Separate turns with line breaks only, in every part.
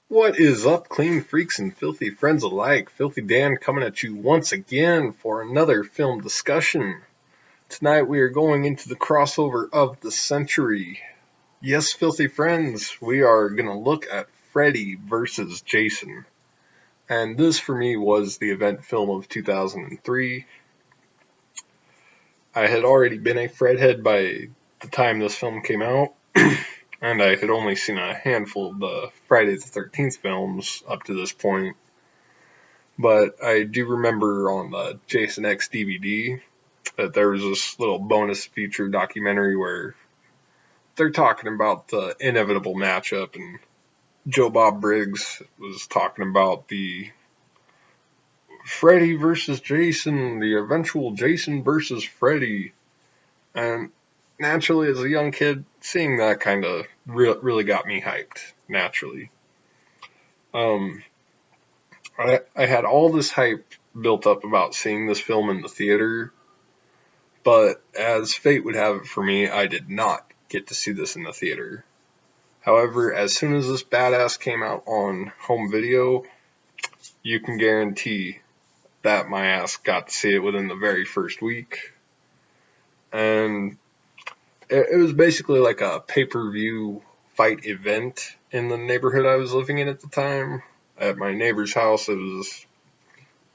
What is up, clean freaks and filthy friends alike? Filthy Dan coming at you once again for another film discussion. Tonight we are going into the crossover of the century. Yes, filthy friends, we are going to look at Freddy versus Jason. And this for me was the event film of 2003. I had already been a Fredhead by the time this film came out. And I had only seen a handful of the Friday the 13th films up to this point. But I do remember on the Jason X DVD that there was this little bonus feature documentary where they're talking about the inevitable matchup, and Joe Bob Briggs was talking about the Freddy versus Jason, the eventual Jason versus Freddy. And naturally, as a young kid, seeing that kind of really got me hyped, naturally. Um, I had all this hype built up about seeing this film in the theater. But as fate would have it for me, I did not get to see this in the theater. However, as soon as this badass came out on home video, you can guarantee that my ass got to see it within the very first week. And it was basically like a pay-per-view fight event in the neighborhood I was living in at the time. At my neighbor's house, it was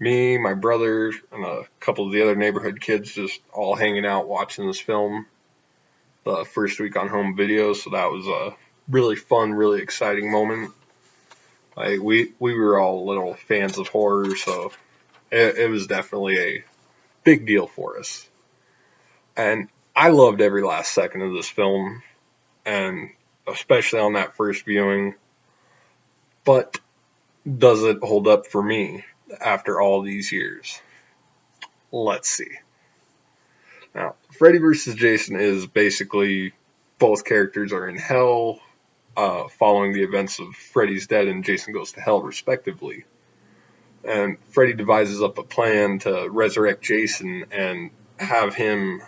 me, my brother, and a couple of the other neighborhood kids just all hanging out watching this film the first week on home video, so that was a really fun, really exciting moment. Like we were all little fans of horror, so it was definitely a big deal for us. And I loved every last second of this film, and especially on that first viewing. But does it hold up for me after all these years? Let's see. Now, Freddy vs. Jason is basically both characters are in hell following the events of Freddy's Dead and Jason Goes to Hell, respectively. And Freddy devises up a plan to resurrect Jason and have him.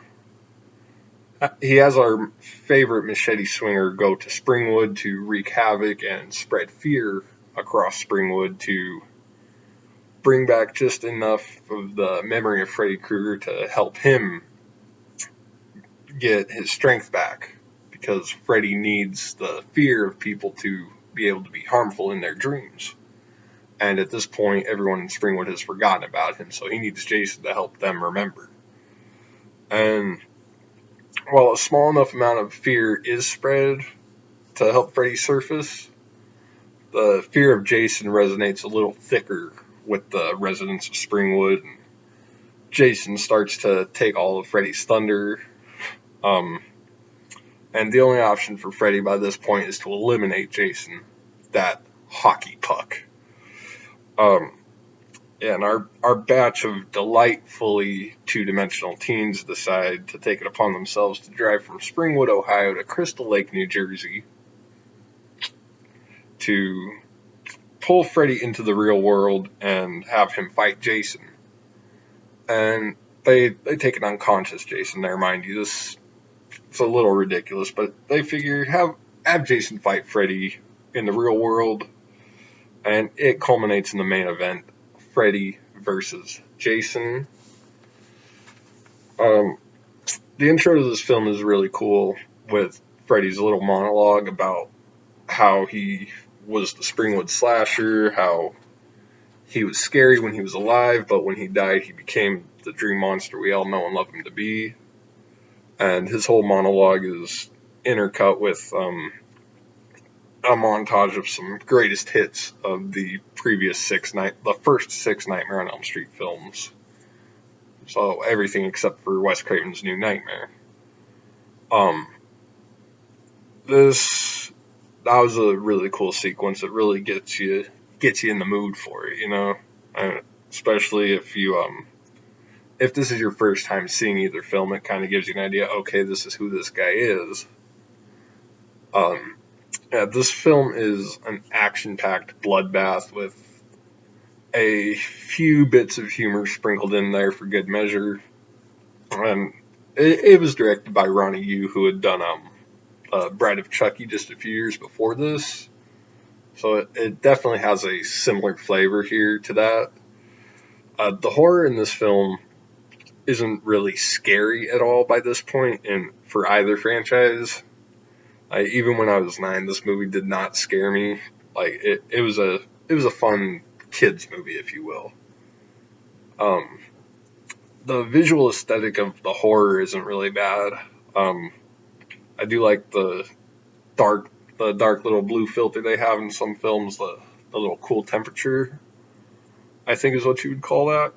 He has our favorite machete swinger go to Springwood to wreak havoc and spread fear across Springwood to bring back just enough of the memory of Freddy Krueger to help him get his strength back. Because Freddy needs the fear of people to be able to be harmful in their dreams. And at this point, everyone in Springwood has forgotten about him, so he needs Jason to help them remember. And while a small enough amount of fear is spread to help Freddy surface, the fear of Jason resonates a little thicker with the residents of Springwood. And Jason starts to take all of Freddy's thunder. And the only option for Freddy by this point is to eliminate Jason, that hockey puck. Um, and our batch of delightfully two-dimensional teens decide to take it upon themselves to drive from Springwood, Ohio to Crystal Lake, New Jersey to pull Freddy into the real world and have him fight Jason. And they take an unconscious Jason there, mind you. This it's a little ridiculous, but they figure have Jason fight Freddy in the real world, and it culminates in the main event, Freddy versus Jason. Um, the intro to this film is really cool with Freddy's little monologue about how he was the Springwood slasher, how he was scary when he was alive, but when he died, he became the dream monster we all know and love him to be. And his whole monologue is intercut with a montage of some greatest hits of the first six Nightmare on Elm Street films. So everything except for Wes Craven's New Nightmare. This that was a really cool sequence. It really gets you in the mood for it, you know. Especially if this is your first time seeing either film, it kind of gives you an idea. Okay, this is who this guy is. Yeah, this film is an action-packed bloodbath with a few bits of humor sprinkled in there for good measure. And it was directed by Ronnie Yu, who had done Bride of Chucky just a few years before this. So it definitely has a similar flavor here to that. The horror in this film isn't really scary at all by this point, and for either franchise, even when I was 9, this movie did not scare me. It was a fun kids movie, if you will. Um, the visual aesthetic of the horror isn't really bad. Um, I do like dark the dark little blue filter they have in some films. The little cool temperature, I think, is what you would call that.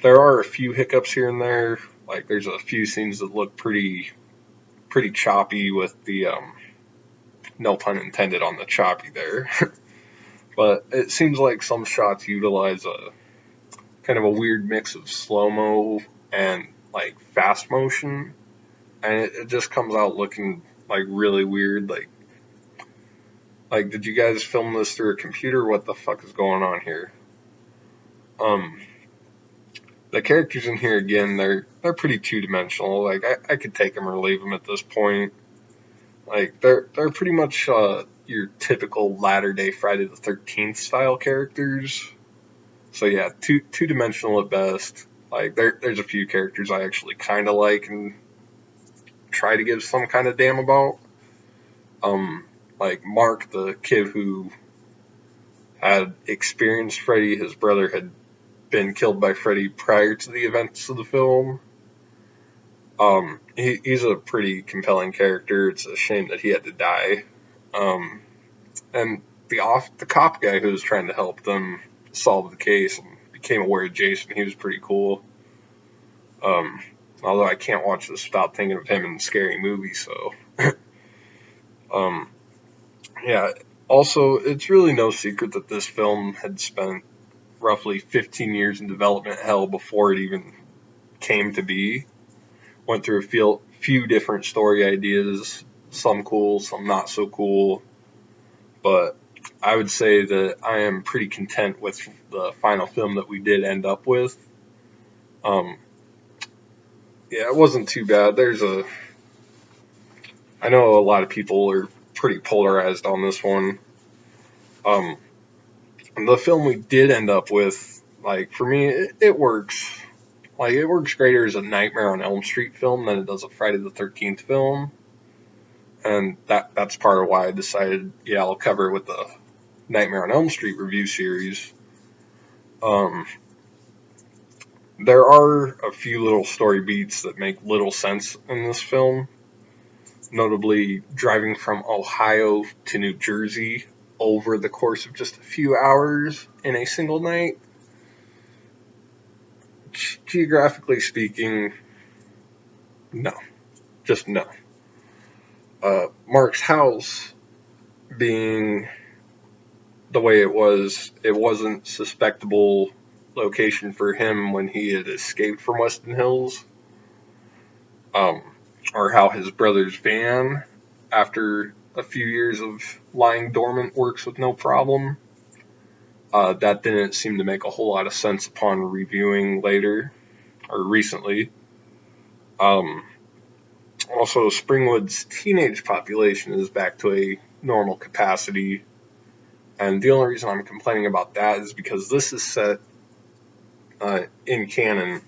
There are a few hiccups here and there. Like there's a few scenes that look pretty choppy with the no pun intended on the choppy there. But it seems like some shots utilize a kind of a weird mix of slow mo and like fast motion, and it just comes out looking like really weird. Like did you guys film this through a computer? What the fuck is going on here? Um, the characters in here again, they're pretty two dimensional. Like I could take them or leave them at this point. Like they're pretty much your typical latter day Friday the 13th style characters. So yeah, two dimensional at best. Like there's a few characters I actually kind of like and try to give some kind of damn about. Um, like Mark, the kid who had experienced Freddy, his brother had been killed by Freddy prior to the events of the film. He's a pretty compelling character. It's a shame that he had to die. Um, and the cop guy who was trying to help them solve the case and became aware of Jason, he was pretty cool. Um, Although I can't watch this without thinking of him in scary movies, so um, yeah. Also, it's really no secret that this film had spent roughly 15 years in development hell before it even came to be. Went through a few different story ideas, some cool, some not so cool, but I would say that I am pretty content with the final film that we did end up with. Um, yeah, it wasn't too bad. I know a lot of people are pretty polarized on this one. Um, the film we did end up with, like for me, it works. Like it works greater as a Nightmare on Elm Street film than it does a Friday the 13th film, and that's part of why I decided, yeah, I'll cover it with the Nightmare on Elm Street review series. Um, there are a few little story beats that make little sense in this film, notably driving from Ohio to New Jersey over the course of just a few hours in a single night. Geographically speaking, no, just no. Mark's house being the way it wasn't suspectable location for him when he had escaped from Weston Hills. Um, or how his brother's van, after a few years of lying dormant, works with no problem. That didn't seem to make a whole lot of sense upon reviewing later, or recently. Um, Also, Springwood's teenage population is back to a normal capacity, and the only reason I'm complaining about that is because this is set in canon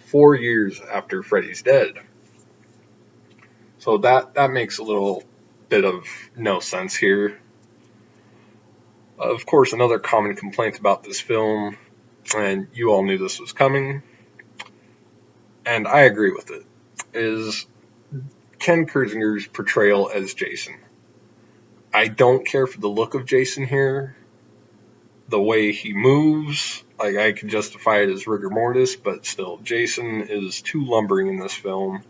4 years after Freddy's dead. So that makes a little bit of no sense here. Of course, another common complaint about this film, and you all knew this was coming, and I agree with it, is Ken Kersinger's portrayal as Jason. I don't care for the look of Jason here, the way he moves. Like, I can justify it as rigor mortis, but still, Jason is too lumbering in this film.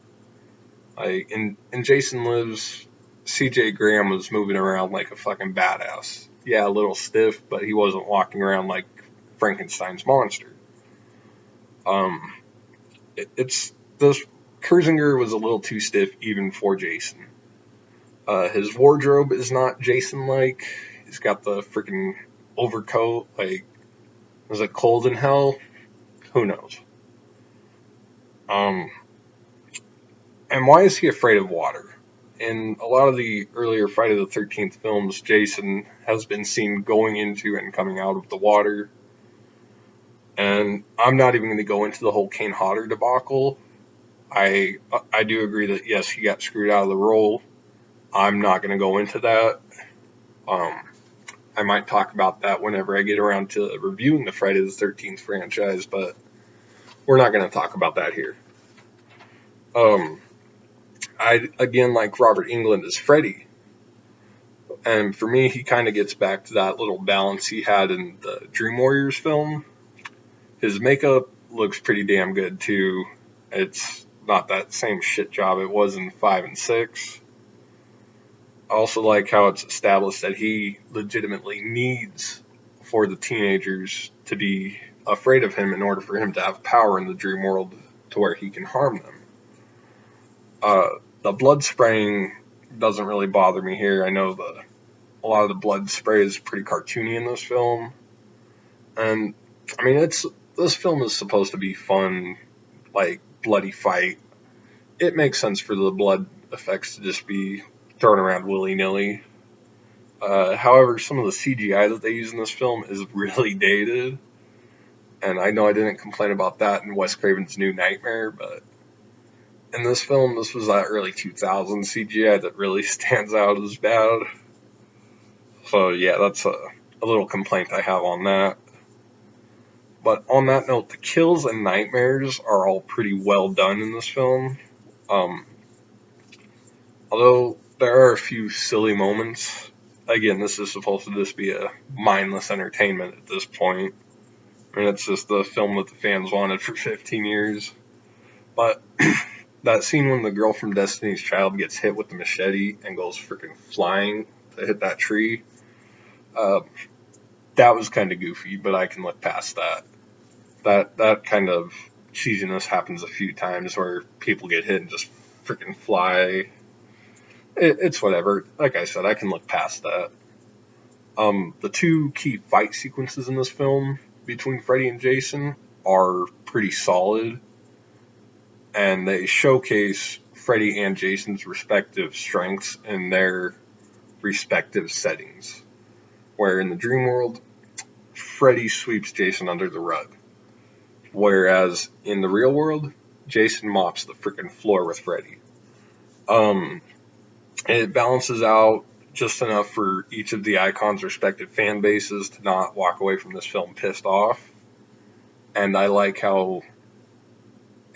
Like, in Jason Lives, CJ Graham was moving around like a fucking badass. Yeah, a little stiff, but he wasn't walking around like Frankenstein's monster. Um, it's this Kersinger was a little too stiff even for Jason. His wardrobe is not Jason-like. He's got the freaking overcoat. Like, is it cold in hell? Who knows? Um, and why is he afraid of water? in a lot of the earlier Friday the 13th films, Jason has been seen going into and coming out of the water. And I'm not even going to go into the whole Kane Hodder debacle. I do agree that yes, he got screwed out of the role. I'm not going to go into that. Um, I might talk about that whenever I get around to reviewing the Friday the 13th franchise, but we're not going to talk about that here. I again like Robert Englund as Freddy, and for me, he kind of gets back to that little balance he had in the Dream Warriors film. His makeup looks pretty damn good too. It's not that same shit job it was in 5 and 6. I also like how it's established that he legitimately needs for the teenagers to be afraid of him in order for him to have power in the dream world to where he can harm them. The blood spraying doesn't really bother me here. I know a lot of the blood spray is pretty cartoony in this film, and I mean this film is supposed to be fun, like bloody fight. It makes sense for the blood effects to just be thrown around willy nilly. However, some of the CGI that they use in this film is really dated, and I know I didn't complain about that in Wes Craven's New Nightmare, but in this film, this was that early 2000s CGI that really stands out as bad. So yeah, that's a little complaint I have on that. But on that note, the kills and nightmares are all pretty well done in this film. Um, Although there are a few silly moments. Again, this is supposed to just be a mindless entertainment at this point. I mean, it's just the film that the fans wanted for 15 years. But that scene when the girl from Destiny's Child gets hit with the machete and goes freaking flying to hit that tree, uh, that was kind of goofy, but I can look past that. That kind of cheesiness happens a few times where people get hit and just freaking fly. It's whatever. Like I said, I can look past that. The two key fight sequences in this film between Freddy and Jason are pretty solid, and they showcase Freddy and Jason's respective strengths in their respective settings. Where in the dream world, Freddy sweeps Jason under the rug, whereas in the real world, Jason mops the freaking floor with Freddy. Um, it balances out just enough for each of the icons' respective fan bases to not walk away from this film pissed off. And I like how,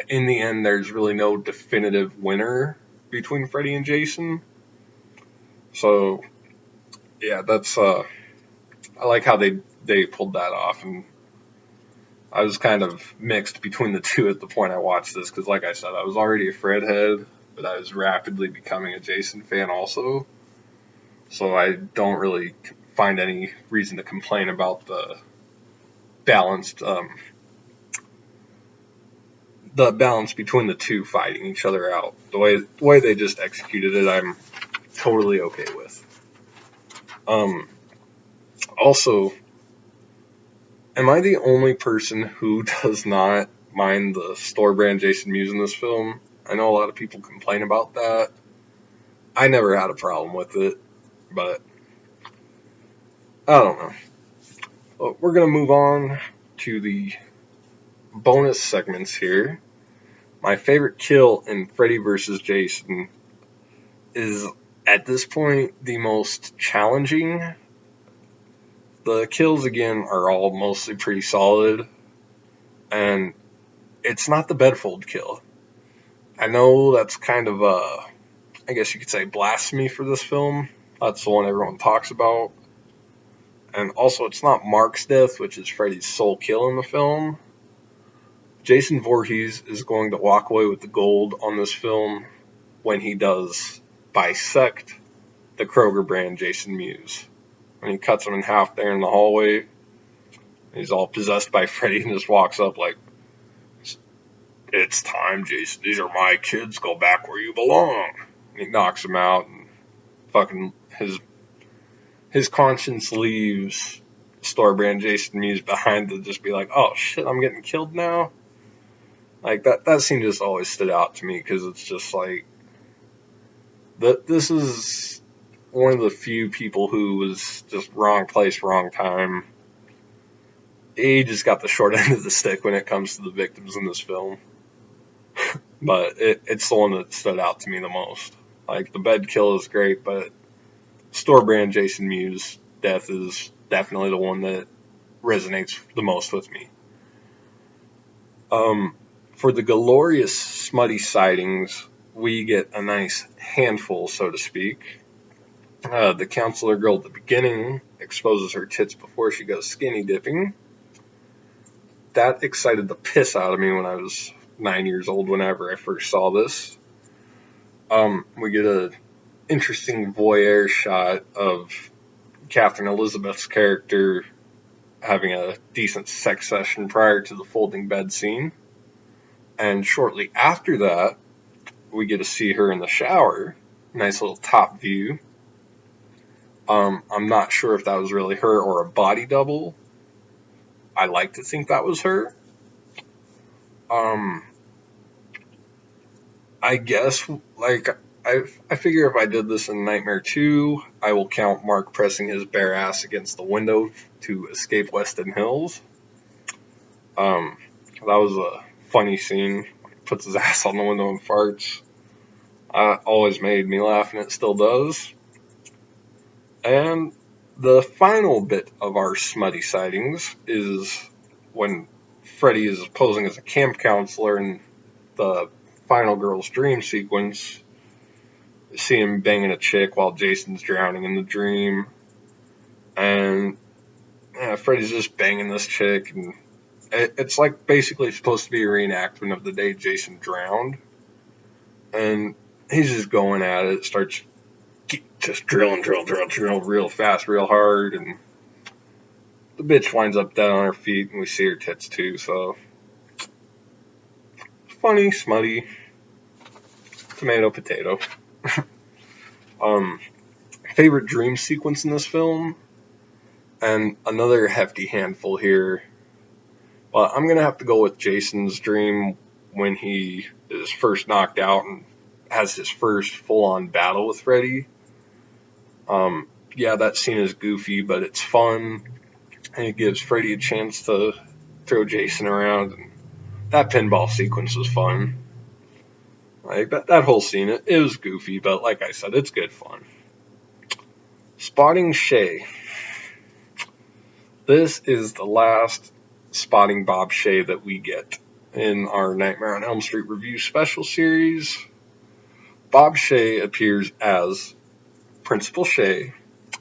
in the end, there's really no definitive winner between Freddy and Jason. So, yeah, that's I like how they pulled that off, and I was kind of mixed between the two at the point I watched this because, like I said, I was already a Fred head, but I was rapidly becoming a Jason fan also. So I don't really find any reason to complain about balanced the balance between the two fighting each other out. The way they just executed it, I'm totally okay with. Um, Also, am I the only person who does not mind the store brand Jason Mewes in this film? I know a lot of people complain about that. I never had a problem with it, but I don't know. Well, we're gonna move on to the bonus segments here. My favorite kill in Freddy vs. Jason is, at this point, the most challenging. The kills, again, are all mostly pretty solid, and it's not the bedfold kill. I know that's kind of I guess you could say blasphemy for this film. That's the one everyone talks about. And also, it's not Mark's death, which is Freddy's sole kill in the film. Jason Voorhees is going to walk away with the gold on this film when he does bisect the Kroger brand Jason Mewes. When he cuts him in half there in the hallway, he's all possessed by Freddy and just walks up like, "It's time, Jason. These are my kids. Go back where you belong." And he knocks him out, and fucking his conscience leaves store brand Jason Mewes behind to just be like, "Oh shit, I'm getting killed now." Like that scene just always stood out to me because it's just like, This is one of the few people who was just wrong place, wrong time. He just got the short end of the stick when it comes to the victims in this film. But it's the one that stood out to me the most. Like, the bed kill is great, but store brand Jason Mewes' death is definitely the one that resonates the most with me. For the glorious smutty sightings, we get a nice handful, so to speak. The counselor girl at the beginning exposes her tits before she goes skinny dipping. That excited the piss out of me when I was 9 years old whenever I first saw this. We get a interesting voyeur shot of Catherine Elizabeth's character having a decent sex session prior to the folding bed scene. And shortly after that, we get to see her in the shower. Nice little top view. I'm not sure if that was really her or a body double. I like to think that was her. I guess, like, I figure if I did this in Nightmare 2, I will count Mark pressing his bare ass against the window to escape Weston Hills. That was a funny scene. He puts his ass on the window and farts. Always made me laugh, and it still does. And the final bit of our smutty sightings is when Freddy is posing as a camp counselor in the final girl's dream sequence. You see him banging a chick while Jason's drowning in the dream. And Freddy's just banging this chick. And it's like basically supposed to be a reenactment of the day Jason drowned. And he's just going at it, starts just drill real fast, real hard. And the bitch winds up dead on her feet, and we see her tits too, so funny, smutty, tomato, potato. Favorite dream sequence in this film, and another hefty handful here. But I'm gonna have to go with Jason's dream when he is first knocked out and has his first full-on battle with Freddy. Yeah, that scene is goofy, but it's fun, and it gives Freddy a chance to throw Jason around. And that pinball sequence was fun. Like, that whole scene, it was goofy, but like I said, it's good fun. Spotting Shay. This is the last Spotting Bob Shay that we get in our Nightmare on Elm Street review special series. Bob Shay appears as Principal Shay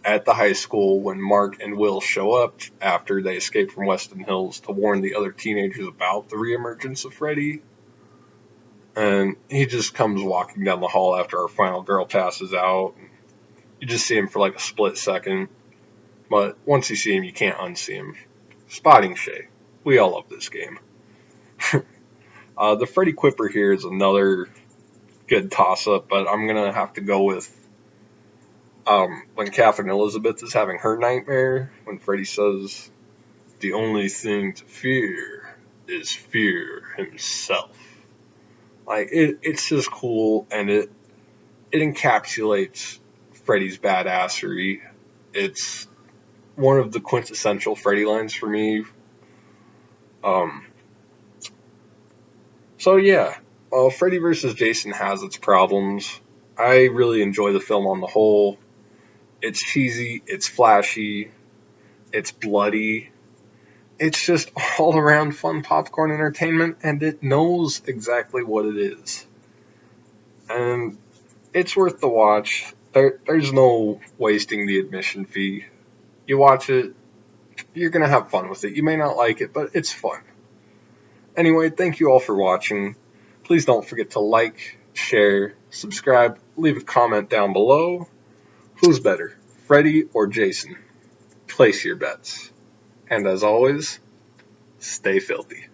at the high school when Mark and Will show up after they escape from Weston Hills to warn the other teenagers about the reemergence of Freddy. And he just comes walking down the hall after our final girl passes out. You just see him for like a split second. But once you see him, you can't unsee him. Spotting Shay. We all love this game. The Freddy Quipper here is another good toss-up, but I'm going to have to go with when Catherine Elizabeth is having her nightmare, when Freddy says, "The only thing to fear is fear himself." Like, it's just cool, and it encapsulates Freddy's badassery. It's one of the quintessential Freddy lines for me. So yeah, while Freddy vs. Jason has its problems, I really enjoy the film on the whole. It's cheesy, it's flashy, it's bloody. It's just all around fun popcorn entertainment, and it knows exactly what it is. And it's worth the watch. There's no wasting the admission fee. You watch it, you're going to have fun with it. You may not like it, but it's fun. Anyway, thank you all for watching. Please don't forget to like, share, subscribe, leave a comment down below. Who's better, Freddy or Jason? Place your bets. And as always, stay filthy.